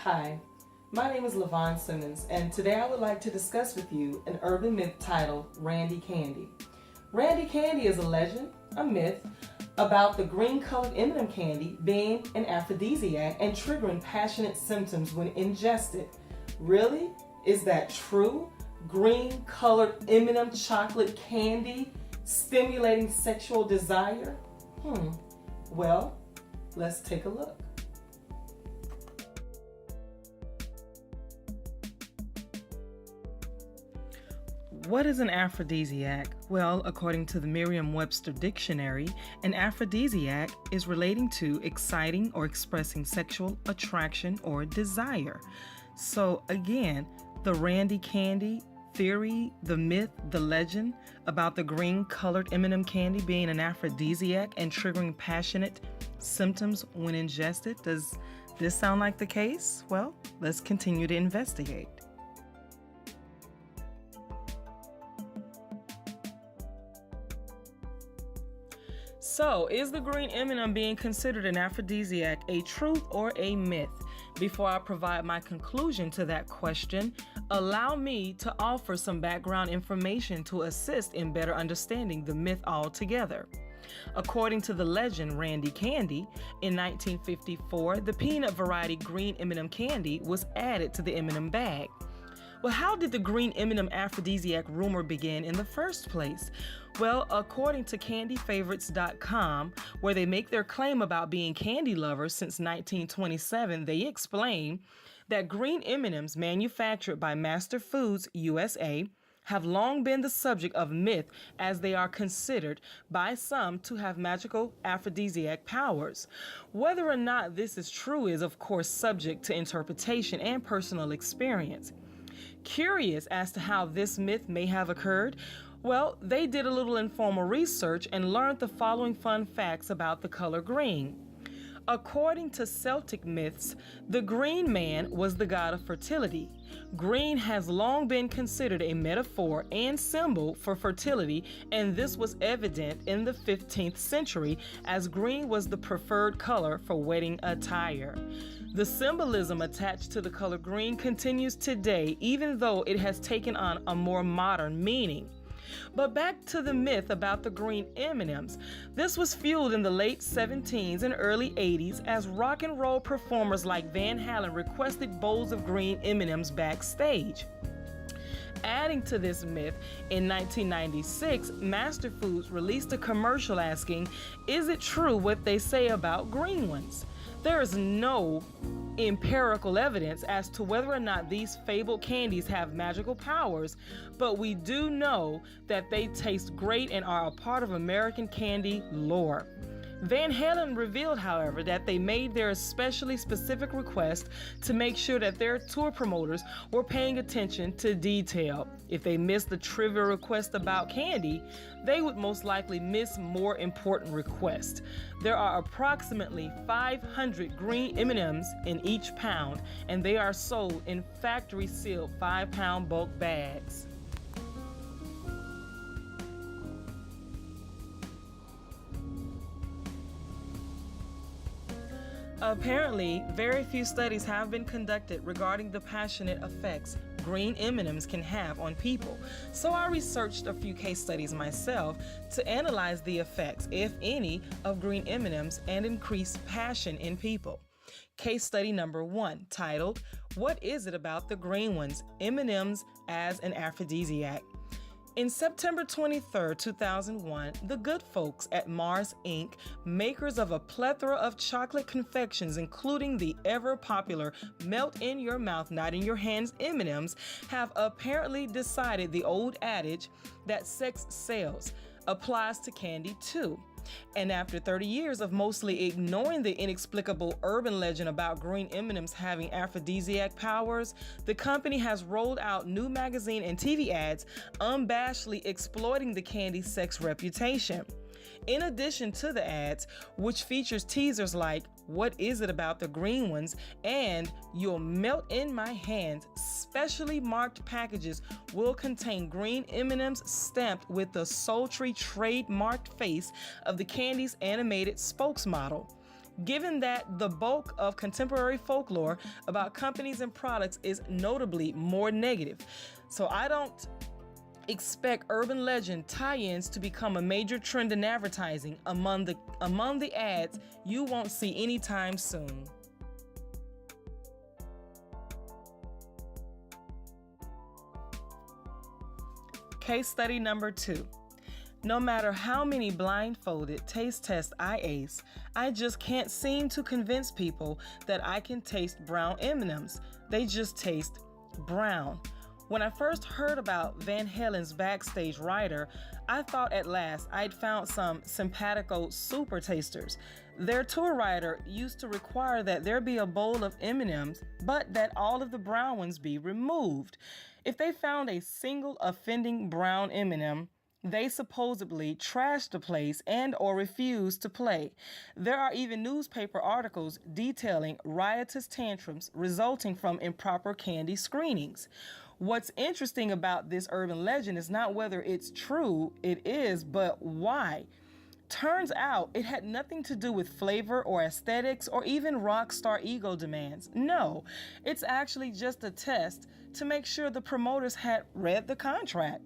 Hi, my name is LaVon Simmons, and today I would like to discuss with you an urban myth titled Randy Candy. Randy Candy is a legend, a myth, about the green-colored M&M candy being an aphrodisiac and triggering passionate symptoms when ingested. Really? Is that true? Green-colored M&M chocolate candy stimulating sexual desire? Well, let's take a look. What is an aphrodisiac? Well, according to the Merriam-Webster Dictionary, an aphrodisiac is relating to exciting or expressing sexual attraction or desire. So again, the Randy Candy theory, the myth, the legend about the green-colored M&M candy being an aphrodisiac and triggering passionate symptoms when ingested. Does this sound like the case? Well, let's continue to investigate. So, is the green M&M being considered an aphrodisiac a truth or a myth? Before I provide my conclusion to that question, allow me to offer some background information to assist in better understanding the myth altogether. According to the legend Randy Candy, in 1954, the peanut variety green M&M candy was added to the M&M bag. Well, how did the green M&M aphrodisiac rumor begin in the first place? Well, according to CandyFavorites.com, where they make their claim about being candy lovers since 1927, they explain that green M&Ms manufactured by Master Foods USA have long been the subject of myth, as they are considered by some to have magical aphrodisiac powers. Whether or not this is true is, of course, subject to interpretation and personal experience. Curious as to how this myth may have occurred, well, they did a little informal research and learned the following fun facts about the color green. According to Celtic myths, the Green Man was the god of fertility. Green has long been considered a metaphor and symbol for fertility, and this was evident in the 15th century, as green was the preferred color for wedding attire. The symbolism attached to the color green continues today, even though it has taken on a more modern meaning. But back to the myth about the green M&Ms. This was fueled in the late 17s and early 80s as rock and roll performers like Van Halen requested bowls of green M&Ms backstage. Adding to this myth, in 1996, Master Foods released a commercial asking, "Is it true what they say about green ones?" There is no empirical evidence as to whether or not these fabled candies have magical powers, but we do know that they taste great and are a part of American candy lore. Van Halen revealed, however, that they made their especially specific request to make sure that their tour promoters were paying attention to detail. If they missed the trivia request about candy, they would most likely miss more important requests. There are approximately 500 green M&Ms in each pound, and they are sold in factory-sealed 5-pound bulk bags. Apparently, very few studies have been conducted regarding the passionate effects green M&Ms can have on people. So I researched a few case studies myself to analyze the effects, if any, of green M&Ms and increased passion in people. Case study number 1, titled, "What is it about the green ones, M&Ms as an aphrodisiac?" In September 23, 2001, the good folks at Mars Inc., makers of a plethora of chocolate confections including the ever-popular melt-in-your-mouth, not-in-your-hands M&Ms, have apparently decided the old adage that sex sells applies to candy too. And after 30 years of mostly ignoring the inexplicable urban legend about green M&Ms having aphrodisiac powers, the company has rolled out new magazine and TV ads unabashedly exploiting the candy's sex reputation. In addition to the ads, which features teasers like, "What is it about the green ones?" and "You'll melt in my hands," specially marked packages will contain green M&Ms stamped with the sultry trademarked face of the candy's animated spokesmodel. given that the bulk of contemporary folklore about companies and products is notably more negative. So I don't expect urban legend tie-ins to become a major trend in advertising among the ads you won't see anytime soon. Case study number 2. No matter how many blindfolded taste tests I ace, I just can't seem to convince people that I can taste brown M&Ms. They just taste brown. When I first heard about Van Halen's backstage rider, I thought at last I'd found some simpatico super tasters. Their tour rider used to require that there be a bowl of M&Ms, but that all of the brown ones be removed. If they found a single offending brown M&M, they supposedly trashed the place and or refused to play. There are even newspaper articles detailing riotous tantrums resulting from improper candy screenings. What's interesting about this urban legend is not whether it's true, it is, but why. Turns out it had nothing to do with flavor or aesthetics or even rock star ego demands. No, it's actually just a test to make sure the promoters had read the contract.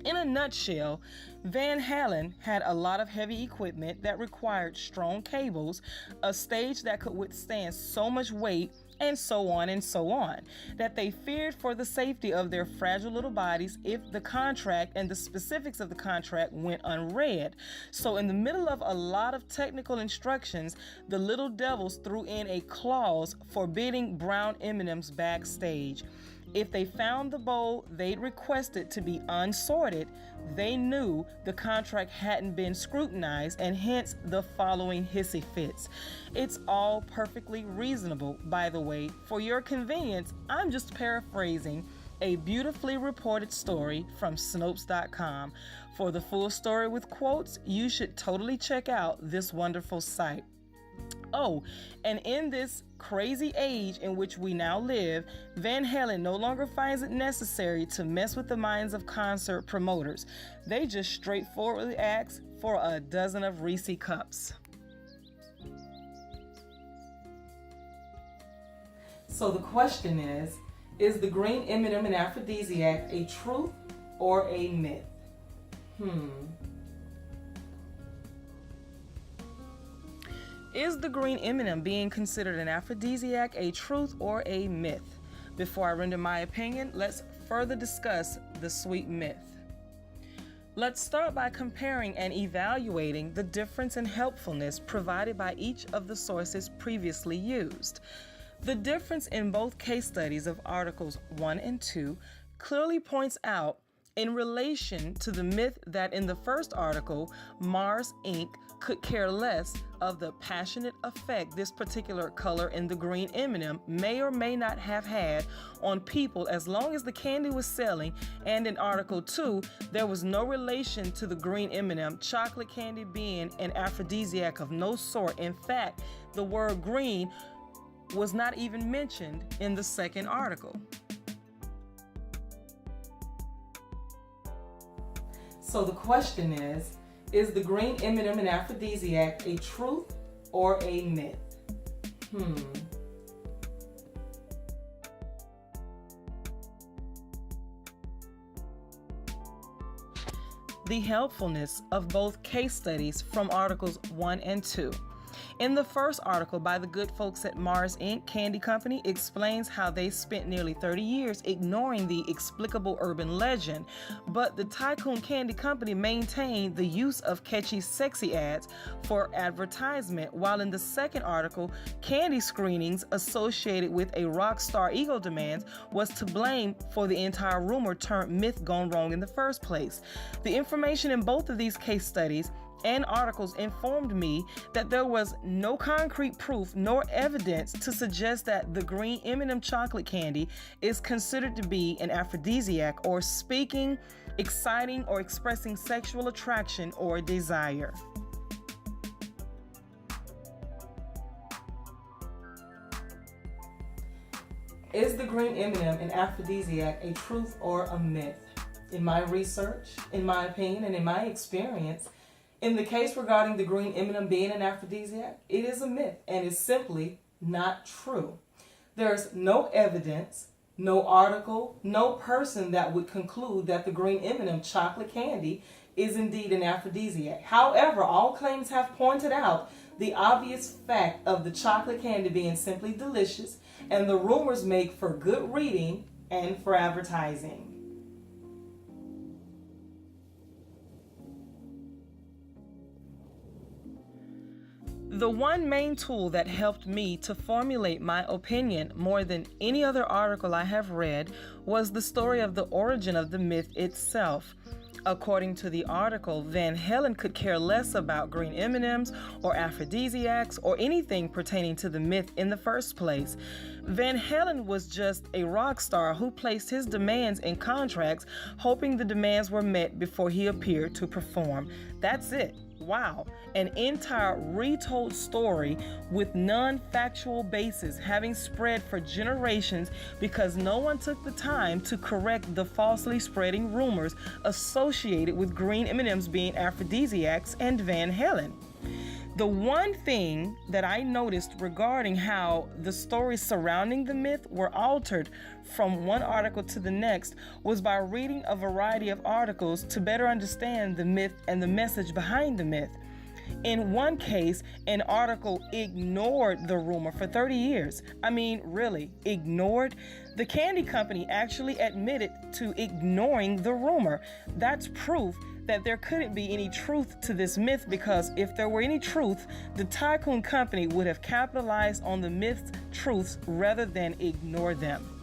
In a nutshell, Van Halen had a lot of heavy equipment that required strong cables, a stage that could withstand so much weight, and so on, that they feared for the safety of their fragile little bodies if the contract and the specifics of the contract went unread. So in the middle of a lot of technical instructions, the little devils threw in a clause forbidding brown M&Ms backstage. If they found the bowl they'd requested to be unsorted, they knew the contract hadn't been scrutinized, and hence the following hissy fits. It's all perfectly reasonable, by the way. For your convenience, I'm just paraphrasing a beautifully reported story from Snopes.com. For the full story with quotes, you should totally check out this wonderful site. Oh, and in this crazy age in which we now live, Van Halen no longer finds it necessary to mess with the minds of concert promoters. They just straightforwardly ask for a dozen of Reese cups. So the question is the green M&M an aphrodisiac a truth or a myth? Is the green M&M being considered an aphrodisiac a truth or a myth? Before I render my opinion, let's further discuss the sweet myth. Let's start by comparing and evaluating the difference in helpfulness provided by each of the sources previously used. The difference in both case studies of Articles 1 and 2 clearly points out in relation to the myth that in the first article, Mars Inc. could care less of the passionate effect this particular color in the green M&M may or may not have had on people as long as the candy was selling, and in Article 2, there was no relation to the green M&M chocolate candy being an aphrodisiac of no sort. In fact, the word green was not even mentioned in the second article. So the question is the green M&M an aphrodisiac a truth or a myth? The helpfulness of both case studies from Articles 1 and 2. In the first article by the good folks at Mars Inc. Candy Company explains how they spent nearly 30 years ignoring the explicable urban legend, but the Tycoon Candy Company maintained the use of catchy, sexy ads for advertisement, while in the second article, candy screenings associated with a rock star ego demands was to blame for the entire rumor turned myth gone wrong in the first place. The information in both of these case studies and articles informed me that there was no concrete proof nor evidence to suggest that the green M&M chocolate candy is considered to be an aphrodisiac or speaking, exciting, or expressing sexual attraction or desire. Is the green M&M an aphrodisiac a truth or a myth? In my research, in my opinion, and in my experience, In the case regarding the green M&M being an aphrodisiac, it is a myth and is simply not true. There's no evidence, no article, no person that would conclude that the green M&M chocolate candy is indeed an aphrodisiac. However, all claims have pointed out the obvious fact of the chocolate candy being simply delicious, and the rumors make for good reading and for advertising. The one main tool that helped me to formulate my opinion more than any other article I have read was the story of the origin of the myth itself. According to the article, Van Halen could care less about green M&Ms or aphrodisiacs or anything pertaining to the myth in the first place. Van Halen was just a rock star who placed his demands in contracts, hoping the demands were met before he appeared to perform. That's it. Wow, an entire retold story with non-factual basis having spread for generations because no one took the time to correct the falsely spreading rumors associated with green M&Ms being aphrodisiacs and Van Halen. The one thing that I noticed regarding how the stories surrounding the myth were altered from one article to the next was by reading a variety of articles to better understand the myth and the message behind the myth. In one case, an article ignored the rumor for 30 years. I mean, really, ignored? The candy company actually admitted to ignoring the rumor. That's proof that there couldn't be any truth to this myth, because if there were any truth, the tycoon company would have capitalized on the myth's truths rather than ignore them.